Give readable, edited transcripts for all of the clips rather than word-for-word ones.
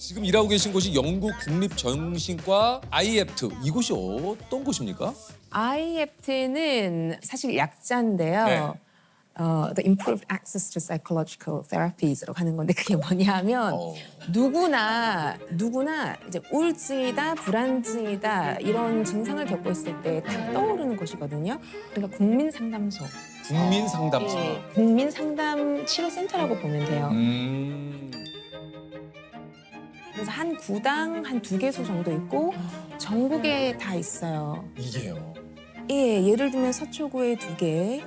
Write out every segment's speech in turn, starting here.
지금 일하고 계신 곳이 영국 국립정신과 IEPT. 이곳이 어떤 곳입니까? IEPT는 사실 약자인데요. The Improved Access to Psychological Therapies라고 하는 건데 그게 뭐냐면 누구나 이제 우울증이다, 불안증이다 이런 증상을 겪고 있을 때 딱 떠오르는 곳이거든요. 그러니까 국민상담소. 국민상담소. 예, 국민상담 치료센터라고 보면 돼요. 그래서 한 구당 한 2개소 정도 있고 전국에 다 있어요. 이게요. 예, 예를 들면 서초구에 2개,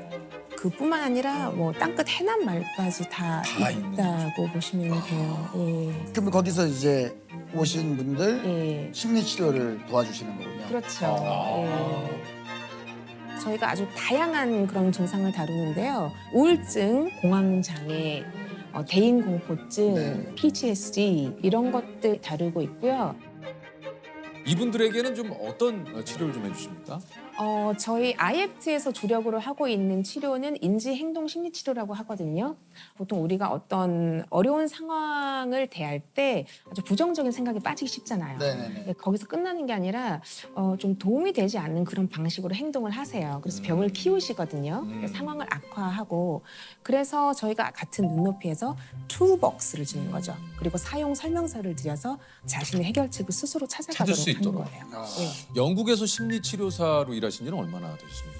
그뿐만 아니라 뭐 땅끝 해남 말까지 다 있다고 보시면 돼요. 예. 그럼 거기서 이제 오신 분들 예. 심리 치료를 도와주시는 거군요. 그렇죠. 예. 저희가 아주 다양한 그런 증상을 다루는데요. 우울증, 공황장애, 대인공포증, PTSD 이런 것들 다루고 있고요. 이분들에게는 좀 어떤 치료를 좀 해주십니까? 저희 IEPT에서 주력으로 하고 있는 치료는 인지행동심리치료라고 하거든요. 보통 우리가 어떤 어려운 상황을 대할 때 아주 부정적인 생각에 빠지기 쉽잖아요. 네네네. 거기서 끝나는 게 아니라 좀 도움이 되지 않는 그런 방식으로 행동을 하세요. 그래서 병을 키우시거든요. 상황을 악화하고. 그래서 저희가 같은 눈높이에서 툴벅스를 주는 거죠. 그리고 사용 설명서를 드려서 자신의 해결책을 스스로 찾을 찾아가도록 수 하는 있도록. 거예요. 아. 예. 영국에서 심리치료사로 일하신 지는 얼마나 되셨습니까?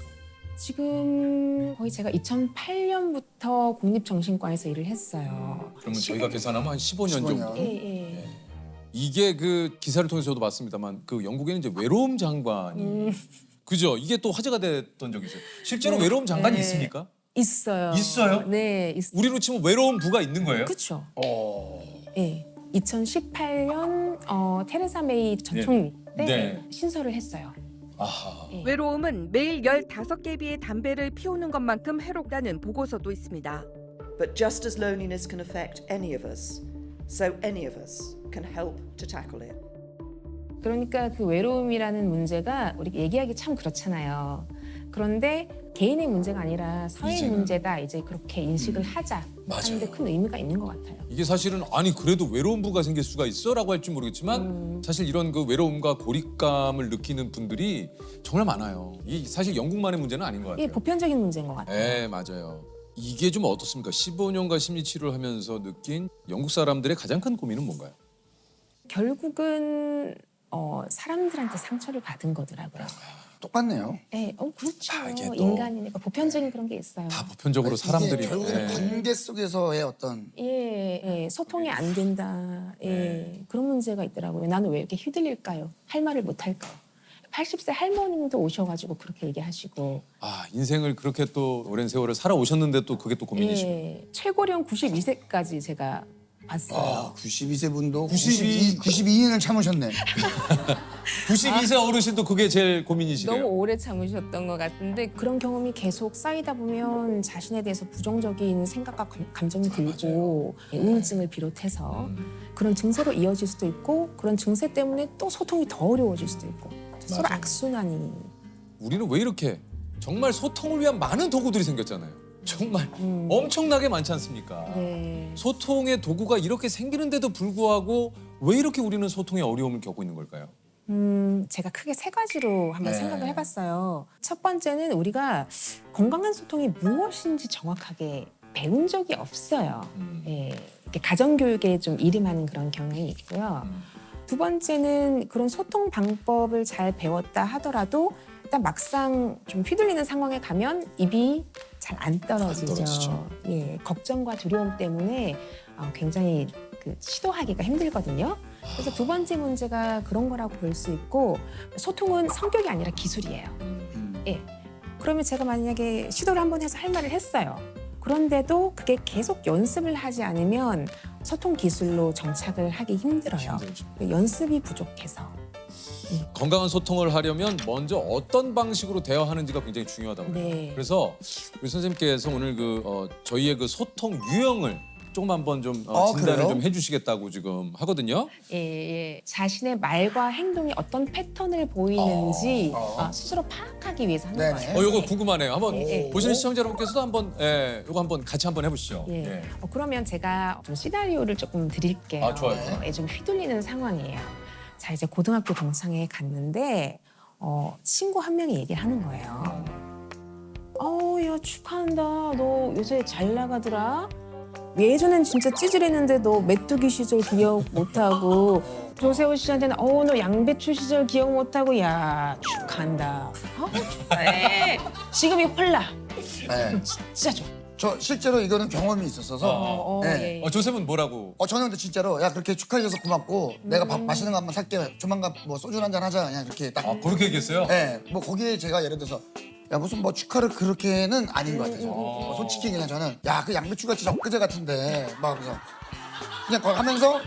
지금 거의 제가 2008년부터 국립정신과에서 일을 했어요. 그러면 저희가 계산하면 한 15년 정도. 15년. 예. 이게 그 기사를 통해서 저도 봤습니다만 그 영국에는 이제 외로움 장관이 그죠? 이게 또 화제가 됐던 적이 있어요. 실제로 외로움 장관이 네. 있습니까? 있어요. 있어요? 네, 우리로 치면 외로움 부가 있는 거예요? 그렇죠. 어. 예. 2018년 테레사 메이 전 총리 때 네. 신설을 했어요. 아하. 외로움은 매일 15개비의 담배를 피우는 것만큼 해롭다는 보고서도 있습니다. But just as loneliness can affect any of us, so any of us can help to tackle it. 그러니까 그 외로움이라는 문제가 우리 얘기하기 참 그렇잖아요. 그런데 개인의 문제가 아니라 사회의 이제는. 문제다. 이제 그렇게 인식을 하자 하는데 큰 의미가 있는 것 같아요. 이게 사실은 아니 그래도 외로움 부가 생길 수가 있어라고 할지 모르겠지만 사실 이런 그 외로움과 고립감을 느끼는 분들이 정말 많아요. 이 사실 영국만의 문제는 아닌 것 같아요. 이게 보편적인 문제인 것 같아요. 네, 맞아요. 이게 좀 어떻습니까? 15년간 심리 치료를 하면서 느낀 영국 사람들의 가장 큰 고민은 뭔가요? 결국은 사람들한테 상처를 받은 거더라고요. 똑같네요. 네, 그렇죠. 이게 또 인간이니까 보편적인 그런 게 있어요. 다 보편적으로 사람들이 이게 결국은 네. 관계 속에서의 어떤 소통이 안 된다. 그런 문제가 있더라고요. 나는 왜 이렇게 휘둘릴까요? 할 말을 못 할까요? 80세 할머님도 오셔가지고 그렇게 얘기하시고. 아 인생을 그렇게 또 오랜 세월을 살아오셨는데 또 그게 또 고민이시고. 최고령 92세까지 제가 봤어요. 92세 분도 92 92년을 참으셨네. 92세 어르신도 그게 제일 고민이시래요. 너무 오래 참으셨던 것 같은데 그런 경험이 계속 쌓이다 보면 자신에 대해서 부정적인 생각과 감정이 들고 우울증을 비롯해서 그런 증세로 이어질 수도 있고 그런 증세 때문에 또 소통이 더 어려워질 수도 있고 서로 악순환이. 우리는 왜 이렇게 정말 소통을 위한 많은 도구들이 생겼잖아요. 정말 엄청나게 많지 않습니까? 네. 소통의 도구가 이렇게 생기는데도 불구하고 왜 이렇게 우리는 소통에 어려움을 겪고 있는 걸까요? 제가 크게 3가지로 한번 네. 생각을 해봤어요. 첫 번째는 우리가 건강한 소통이 무엇인지 정확하게 배운 적이 없어요. 이렇게 가정교육에 좀 이름하는 그런 경향이 있고요. 두 번째는 그런 소통 방법을 잘 배웠다 하더라도 일단 막상 좀 휘둘리는 상황에 가면 입이 잘 안 떨어지죠. 떨어지죠. 걱정과 두려움 때문에 굉장히 시도하기가 힘들거든요. 그래서 두 번째 문제가 그런 거라고 볼 수 있고 소통은 성격이 아니라 기술이에요. 그러면 제가 만약에 시도를 한번 해서 할 말을 했어요. 그런데도 그게 계속 연습을 하지 않으면 소통 기술로 정착을 하기 힘들어요. 힘들죠. 연습이 부족해서. 건강한 소통을 하려면 먼저 어떤 방식으로 대화하는지가 굉장히 중요하다고 해요. 네. 그래서 우리 선생님께서 오늘 저희의 그 소통 유형을 조금 한번 좀 진단을 그래요? 좀 해주시겠다고 지금 하거든요. 예. 자신의 말과 행동이 어떤 패턴을 보이는지 스스로 파악하기 위해서 하는 네네. 거예요. 요거 궁금하네요. 한번 예. 보시는 시청자 여러분께서도 한번 요거 한번 같이 한번 해보시죠. 예. 예. 그러면 제가 좀 시나리오를 조금 드릴게요. 아, 좋아요. 좀 휘둘리는 상황이에요. 자, 이제 고등학교 동창회에 갔는데 친구 한 명이 얘기를 하는 거예요. 야, 축하한다. 너 요새 잘 나가더라. 예전엔 진짜 찌질했는데 너 메뚜기 시절 기억 못하고 조세호 씨한테는 너 양배추 시절 기억 못하고 야 축하한다. 축하해. 지금이 홀라. 네. 진짜 좋아. 저 실제로 이거는 경험이 있었어서 네. 예. 조셉은 뭐라고? 저는 근데 진짜로 야 그렇게 축하해줘서 고맙고 내가 밥 맛있는 거 한번 살게 조만간 뭐 소주 한잔 하자 그냥 그렇게 딱 그렇게 얘기했어요? 네, 뭐 거기에 제가 예를 들어서 야 무슨 뭐 축하를 그렇게는 아닌 것 같아요. 뭐 솔직히 그냥 저는 야 그 양배추가 진짜 엊그제 같은데 막 그래서 그냥 그거 하면서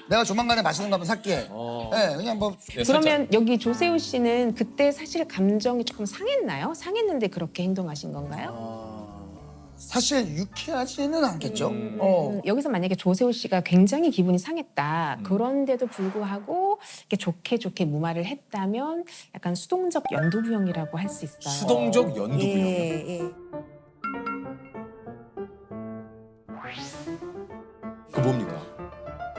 내가 조만간에 맛있는 거 한번 살게. 네, 그냥 뭐 예, 그러면 여기 조세호 씨는 그때 사실 감정이 조금 상했나요? 상했는데 그렇게 행동하신 건가요? 사실 유쾌하지는 않겠죠. 여기서 만약에 조세호 씨가 굉장히 기분이 상했다. 그런데도 불구하고 이렇게 좋게 무마를 했다면 약간 수동적 연두부형이라고 할 수 있어요. 수동적 연두부형. 예. 그 뭡니까?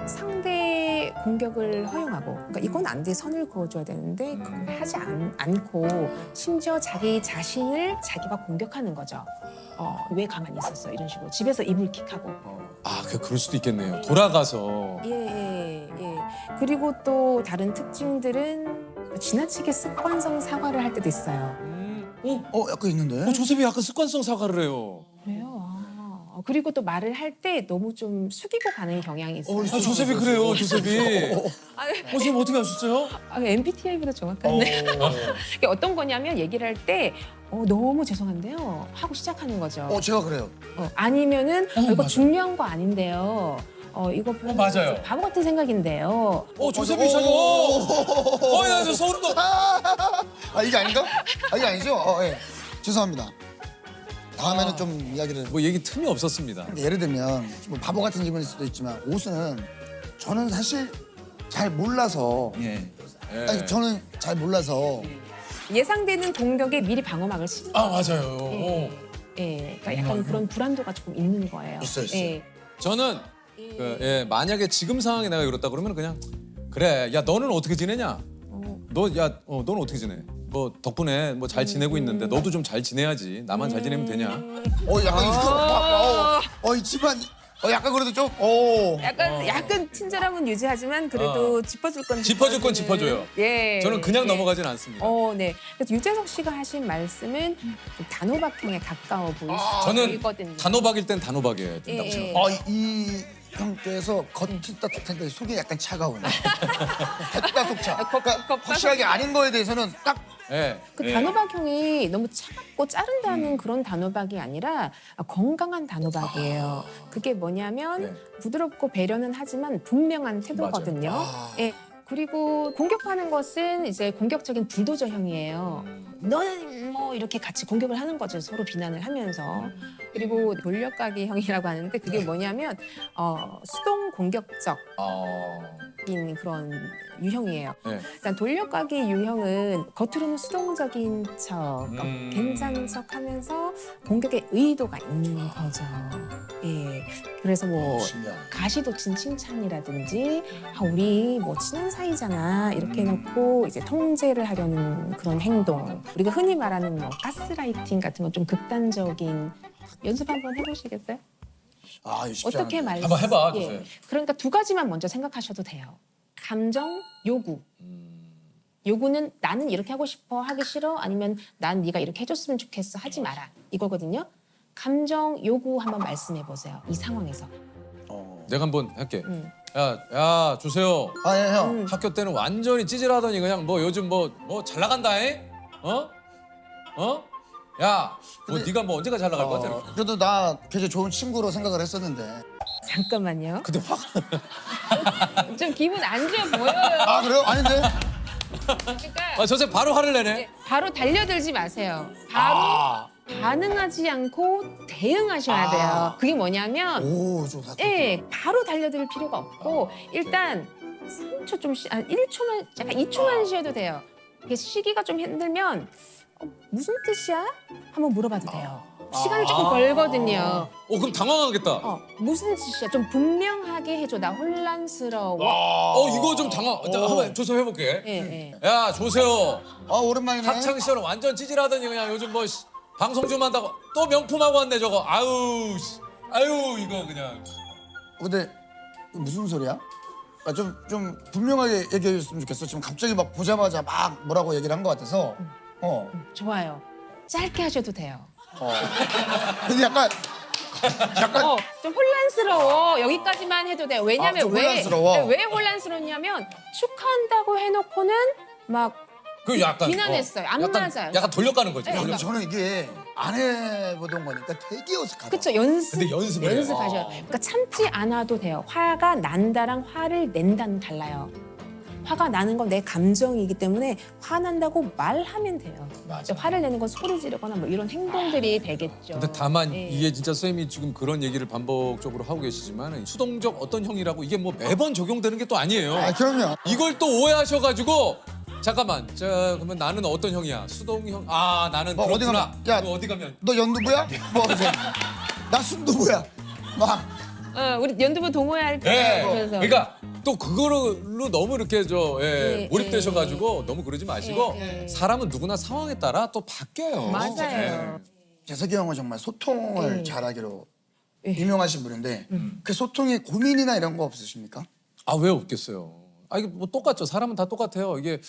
상대 공격을 허용하고, 그러니까 이건 안 돼, 선을 그어줘야 되는데 그걸 하지 않고 심지어 자기 자신을 자기가 공격하는 거죠. 왜 가만히 있었어? 이런 식으로 집에서 이불킥하고. 그럴 수도 있겠네요. 돌아가서. 예. 그리고 또 다른 특징들은 지나치게 습관성 사과를 할 때도 있어요. 약간 있는데. 조셉이 약간 습관성 사과를 해요. 그래요. 그리고 또 말을 할 때 너무 좀 숙이고 가는 경향이 있어요. 조셉이 그래요, 조셉이. 선생님 어떻게 하셨어요? MBTI보다 정확하네. 이게 어떤 거냐면 얘기를 할 때 너무 죄송한데요 하고 시작하는 거죠. 제가 그래요. 아니면은 이거 중요한 거 아닌데요. 이거 별로 맞아요. 바보 같은 생각인데요. 조셉이 저거. 야, 저 소름 돋. 이게 아닌가? 이게 아니죠? 예. 죄송합니다. 다음에는 좀 이야기를. 뭐 얘기 틈이 없었습니다. 예를 들면 뭐 바보 같은 질문일 수도 있지만 옷은 저는 사실 잘 몰라서 아니 저는 잘 몰라서 예상되는 공격에 미리 방어막을 씌는 거예요. 맞아요. 그러니까 약간 그런 불안도가 조금 있는 거예요. 있어요. 예. 저는 만약에 지금 상황에 내가 이렇다 그러면 그냥 그래, 야 너는 어떻게 지내냐? 너는 어떻게 지내? 뭐 덕분에 뭐 잘 지내고 있는데 너도 좀 잘 지내야지. 나만 잘 지내면 되냐? 약간 이거 이 집안 약간 그래도 좀 약간 친절함은 유지하지만 그래도 짚어줄 건 짚어줄 건 짚어줘요. 예. 저는 그냥 넘어가진 않습니다. 네. 그래서 유재석 씨가 하신 말씀은 좀 단호박형에 가까워 저는 보이거든요. 단호박일 땐 단호박이어야 된다고 예. 생각합니다. 이 형께서 겉이 따뜻한데 속이 약간 차가운. 겉다 속차. 그러니까 확실하게 아닌 거에 대해서는 딱 그 단호박형이 너무 차갑고 자른다는 그런 단호박이 아니라 건강한 단호박이에요. 그게 뭐냐면 부드럽고 배려는 하지만 분명한 태도거든요. 예. 그리고 공격하는 것은 이제 공격적인 불도저형이에요. 너는 뭐 이렇게 같이 공격을 하는 거죠. 서로 비난을 하면서. 그리고 돌려가기형이라고 하는데 그게 뭐냐면 수동 공격적. 인 그런 유형이에요. 일단 돌려가기 유형은 겉으로는 수동적인 척, 괜찮은 척하면서 공격의 의도가 있는 거죠. 예. 그래서 뭐 가시돋친 칭찬이라든지 우리 뭐 친한 사이잖아 이렇게 해놓고 이제 통제를 하려는 그런 행동. 우리가 흔히 말하는 뭐 가스라이팅 같은 건 좀 극단적인 연습 한번 해보시겠어요? 이거 쉽지 어떻게 않은데. 말씀? 한번 해봐, 조셉. 그러니까 두 가지만 먼저 생각하셔도 돼요. 감정, 요구. 요구는 나는 이렇게 하고 싶어, 하기 싫어, 아니면 난 네가 이렇게 해줬으면 좋겠어, 하지 마라. 이거거든요. 감정, 요구 한번 말씀해 보세요. 이 상황에서. 내가 한번 할게. 야 조세호. 예, 형. 학교 때는 완전히 찌질하더니 그냥 뭐 요즘 뭐 잘 나간다잉? 야, 뭐 네가 뭐 언제가 잘 나갈 것 같아? 그래도 나 굉장히 좋은 친구로 생각을 했었는데. 잠깐만요. 근데 좀 기분 안 좋아 보여요. 그래요? 아닌데? 그러니까 조셉 바로 화를 내네. 바로 달려들지 마세요. 바로 반응하지 않고 대응하셔야 돼요. 그게 뭐냐면 오, 좋다. 예, 바로 달려들 필요가 없고 일단 3초 좀 1초만 약간 2초만 쉬어도 돼요. 이게 쉬기가 좀 힘들면 무슨 뜻이야? 한번 물어봐도 돼요. 시간을 조금 벌거든요. 그럼 당황하겠다. 무슨 뜻이야? 좀 분명하게 해줘. 나 혼란스러워. 이거 좀 한번 조성해볼게. 예, 예. 야, 조세호. 오랜만이네. 학창 시절은 완전 찌질하더니 그냥 요즘 뭐 방송 좀 한다고 또 명품하고 왔네 저거. 아유, 이거 그냥. 근데 무슨 소리야? 좀 분명하게 얘기해 줬으면 좋겠어. 지금 갑자기 막 보자마자 막 뭐라고 얘기를 한 것 같아서. 좋아요. 짧게 하셔도 돼요. 근데 약간 좀 혼란스러워. 여기까지만 해도 돼요. 왜냐면 좀 혼란스러워. 왜 혼란스럽냐면 축하한다고 해놓고는 막 그 약간 비난했어요. 안 맞아요. 약간 돌려가는 거지. 네, 근데 저는 이게 안 해보던 거니까 되게 어색하다. 그쵸, 연습. 근데 연습을 해요. 연습하셔야 돼요. 그러니까 참지 않아도 돼요. 화가 난다랑 화를 낸다는 달라요. 화가 나는 건 내 감정이기 때문에 화난다고 말하면 돼요. 맞아. 화를 내는 건 소리 지르거나 뭐 이런 행동들이 되겠죠. 근데 다만 예. 이게 진짜 쌤이 지금 그런 얘기를 반복적으로 하고 계시지만 수동적 어떤 형이라고 이게 뭐 매번 적용되는 게 또 아니에요. 그럼요. 이걸 또 오해하셔가지고 잠깐만, 그러면 나는 어떤 형이야? 수동형. 나는 뭐 어디 그렇구나. 가면, 야, 너 어디 가면 너 연두부야? 뭐 이제 나 순두부야. 막 우리 연두부 동호회 할 때 예. 그래서 그러니까 또 그거로 너무 이렇게 예, 몰입되셔가지고 너무 그러지 마시고 예. 사람은 누구나 상황에 따라 또 바뀌어요. 맞아요. 재석이 형은 정말 소통을 예. 잘하기로 예. 유명하신 분인데 그 소통에 고민이나 이런 거 없으십니까? 왜 없겠어요? 이게 뭐 똑같죠. 사람은 다 똑같아요. 이게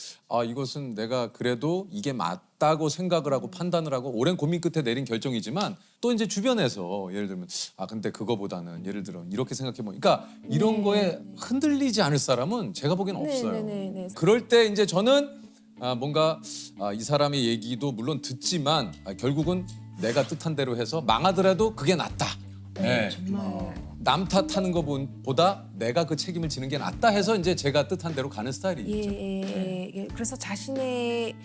이것은 내가 그래도 이게 맞다고 생각을 하고 판단을 하고 오랜 고민 끝에 내린 결정이지만 또 이제 주변에서 예를 들면 근데 그거보다는 예를 들어 이렇게 생각해 보니까 이런 거에 흔들리지 않을 사람은 제가 보기엔 없어요. 네. 그럴 때 이제 저는 뭔가 이 사람의 얘기도 물론 듣지만 결국은 내가 뜻한 대로 해서 망하더라도 그게 낫다. 네. 정말 남 탓하는 것보다 내가 그 책임을 지는 게 낫다 해서 이제 제가 뜻한 대로 가는 스타일이죠. 예. 그래서 자신의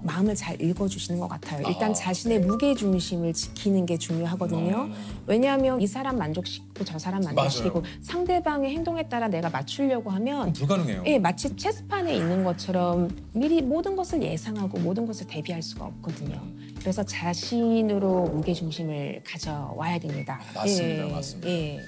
마음을 잘 읽어주시는 것 같아요. 일단 자신의 무게 중심을 지키는 게 중요하거든요. 왜냐하면 이 사람 만족시키고 저 사람 만족시키고 상대방의 행동에 따라 내가 맞추려고 하면 불가능해요. 예, 마치 체스판에 있는 것처럼 미리 모든 것을 예상하고 모든 것을 대비할 수가 없거든요. 그래서 자신으로 무게 중심을 가져와야 됩니다. 맞습니다, 맞습니다. 예.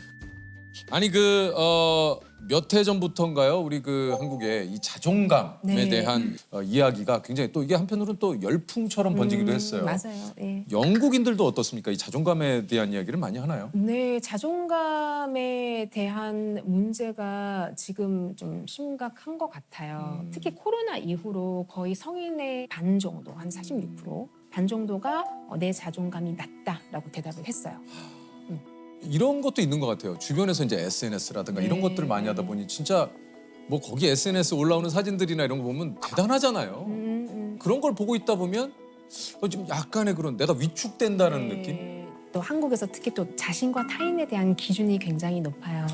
아니 몇 해 전부터인가요? 우리 한국의 이 자존감에 네. 대한 이야기가 굉장히 또 이게 한편으로는 또 열풍처럼 번지기도 했어요. 맞아요. 예. 영국인들도 어떻습니까? 이 자존감에 대한 이야기를 많이 하나요? 네, 자존감에 대한 문제가 지금 좀 심각한 것 같아요. 특히 코로나 이후로 거의 성인의 반 정도, 한 46%, 반 정도가 내 자존감이 낮다라고 대답을 했어요. 이런 것도 있는 것 같아요. 주변에서 이제 SNS라든가 이런 네. 것들을 많이 하다 보니 진짜 뭐 거기 SNS 올라오는 사진들이나 이런 거 보면 대단하잖아요. 그런 걸 보고 있다 보면 좀 약간의 그런 내가 위축된다는 느낌? 또 한국에서 특히 또 자신과 타인에 대한 기준이 굉장히 높아요.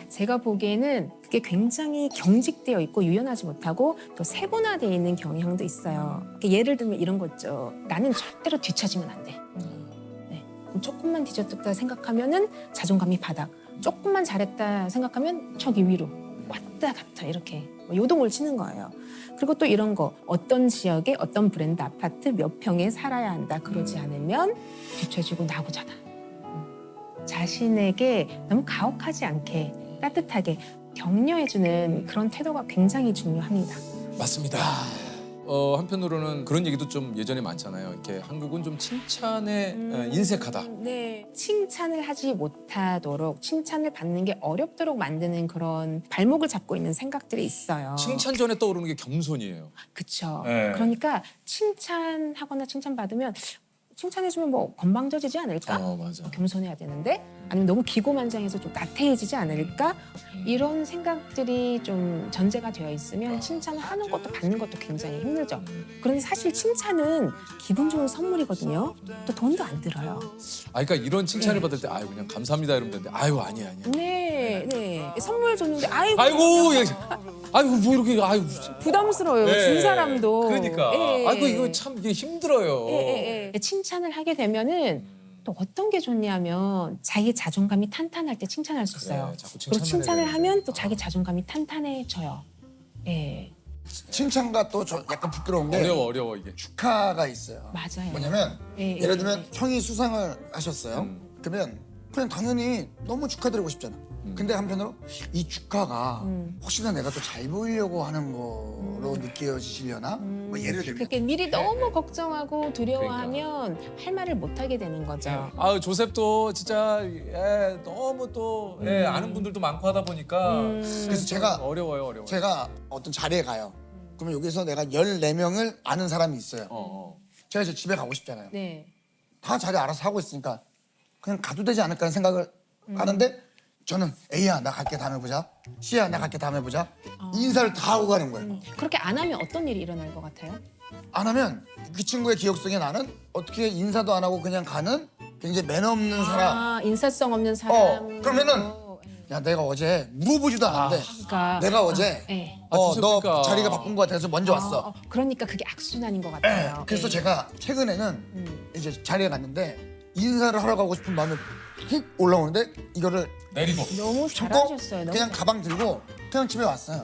제가 보기에는 그게 굉장히 경직되어 있고 유연하지 못하고 또 세분화되어 있는 경향도 있어요. 예를 들면 이런 거 있죠. 나는 절대로 뒤처지면 안 돼. 네. 그럼 조금만 뒤졌다 생각하면은 자존감이 바닥. 조금만 잘했다 생각하면 저기 위로 왔다 갔다 이렇게 요동을 치는 거예요. 그리고 또 이런 거 어떤 지역에 어떤 브랜드 아파트 몇 평에 살아야 한다. 그러지 않으면 뒤처지고 나고자다. 자신에게 너무 가혹하지 않게 따뜻하게 격려해주는 그런 태도가 굉장히 중요합니다. 맞습니다. 한편으로는 그런 얘기도 좀 예전에 많잖아요. 이렇게 한국은 좀 칭찬에 인색하다. 네, 칭찬을 하지 못하도록 칭찬을 받는 게 어렵도록 만드는 그런 발목을 잡고 있는 생각들이 있어요. 칭찬 전에 떠오르는 게 겸손이에요. 그렇죠. 네. 그러니까 칭찬하거나 칭찬받으면 칭찬해주면 뭐 건방져지지 않을까? 맞아. 겸손해야 되는데 아니면 너무 기고만장해서 좀 나태해지지 않을까? 이런 생각들이 좀 전제가 되어 있으면 칭찬을 하는 것도 받는 것도 굉장히 힘들죠. 그런데 사실 칭찬은 기분 좋은 선물이거든요. 또 돈도 안 들어요. 그러니까 이런 칭찬을 받을 때 그냥 감사합니다 이러면 되는데 아니야. 네. 선물 줬는데 아이고 아이고 아이고 뭐 이렇게 아이고. 부담스러워요. 예. 준 사람도. 그러니까. 예. 아이고 이거 참 이게 힘들어요. 칭찬을 하게 되면은 또 어떤 게 좋냐면 자기 자존감이 탄탄할 때 칭찬할 수 있어요. 그래, 자꾸 그리고 칭찬을 해야 하면 되는데. 또 자기 자존감이 탄탄해져요. 예, 칭찬과 또 저 약간 부끄러운 게 어려워 이게. 축하가 있어요. 맞아요. 뭐냐면 예, 예를 예, 들면 형이 수상을 하셨어요. 그러면 그냥 당연히 너무 축하드리고 싶잖아. 근데 한편으로 이 축하가 혹시나 내가 또 잘 보이려고 하는 거로 느껴지시려나? 뭐 예를 들면 그렇게 미리 너무 걱정하고 두려워하면 할 말을 못 하게 되는 거죠. 아 조셉도 진짜 너무 또 아는 분들도 많고 하다 보니까 그래서 제가 어려워요. 제가 어떤 자리에 가요. 그러면 여기서 내가 14명을 아는 사람이 있어요. 제가 이제 집에 가고 싶잖아요. 네. 다 자리 알아서 하고 있으니까 그냥 가도 되지 않을까 하는 생각을 하는데 저는 A야 나 갈게 다음에 보자. C야 나 갈게 다음에 보자. 인사를 다 하고 가는 거예요. 그렇게 안 하면 어떤 일이 일어날 것 같아요? 안 하면 그 친구의 기억 속에 나는 어떻게 인사도 안 하고 그냥 가는 굉장히 매너 없는 사람. 아, 인사성 없는 사람. 그러면은 야 내가 어제 물어보지도 않았는데 그러니까 내가 어제 예. 너 좋습니까? 자리가 바쁜 것 같아서 먼저 왔어. 그러니까 그게 악순환인 것 예. 같아요. 그래서 예. 제가 최근에는 이제 자리에 갔는데 인사를 하러 가고 싶은 마음이 훅 올라오는데 이거를 내리고. 너무 참고 잘하셨어요. 너무 그냥 가방 들고 그냥 집에 왔어요.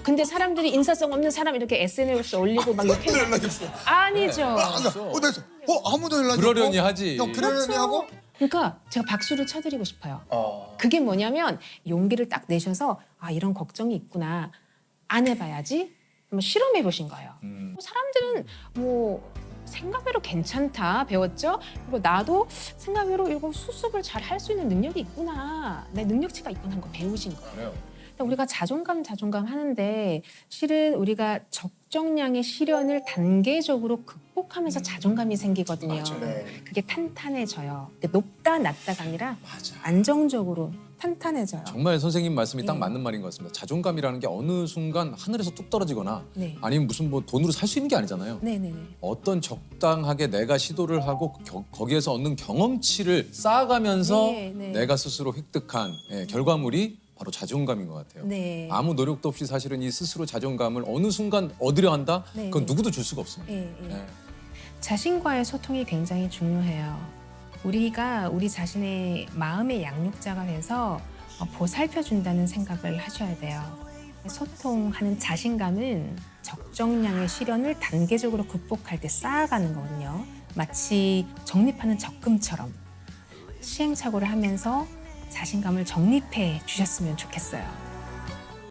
근데 사람들이 인사성 없는 사람 이렇게 SNS에 올리고 막 이렇게 아무도 연락이 없어. 아니죠. 어디서? 아무도 연락이 그러려니 없고. 하지. 그러려니 하고. 그러니까 제가 박수를 쳐드리고 싶어요. 그게 뭐냐면 용기를 딱 내셔서 아 이런 걱정이 있구나. 안 해봐야지. 한번 실험해 보신 거예요. 사람들은 뭐 생각외로 괜찮다 배웠죠. 그리고 나도 생각외로 이거 수습을 잘 할 수 있는 능력이 있구나. 내 능력치가 있구나 하는 거 배우신 거예요. 그래요. 그러니까 우리가 자존감 하는데 실은 우리가 적정량의 시련을 단계적으로 극복하면서 자존감이 생기거든요. 네. 그게 탄탄해져요. 그러니까 높다 낮다가 아니라 맞아. 안정적으로 탄탄해져요. 정말 선생님 말씀이 딱 네. 맞는 말인 것 같습니다. 자존감이라는 게 어느 순간 하늘에서 뚝 떨어지거나 네. 아니면 무슨 뭐 돈으로 살 수 있는 게 아니잖아요. 네네네. 어떤 적당하게 내가 시도를 하고 거기에서 얻는 경험치를 쌓아가면서 네, 네. 내가 스스로 획득한 결과물이 바로 자존감인 것 같아요. 네. 아무 노력도 없이 사실은 이 스스로 자존감을 어느 순간 얻으려 한다? 네, 그건 네. 누구도 줄 수가 없습니다. 예, 예. 네. 자신과의 소통이 굉장히 중요해요. 우리가 우리 자신의 마음의 양육자가 돼서 보살펴준다는 생각을 하셔야 돼요. 소통하는 자신감은 적정량의 시련을 단계적으로 극복할 때 쌓아가는 거거든요. 마치 적립하는 적금처럼 시행착오를 하면서 자신감을 적립해 주셨으면 좋겠어요.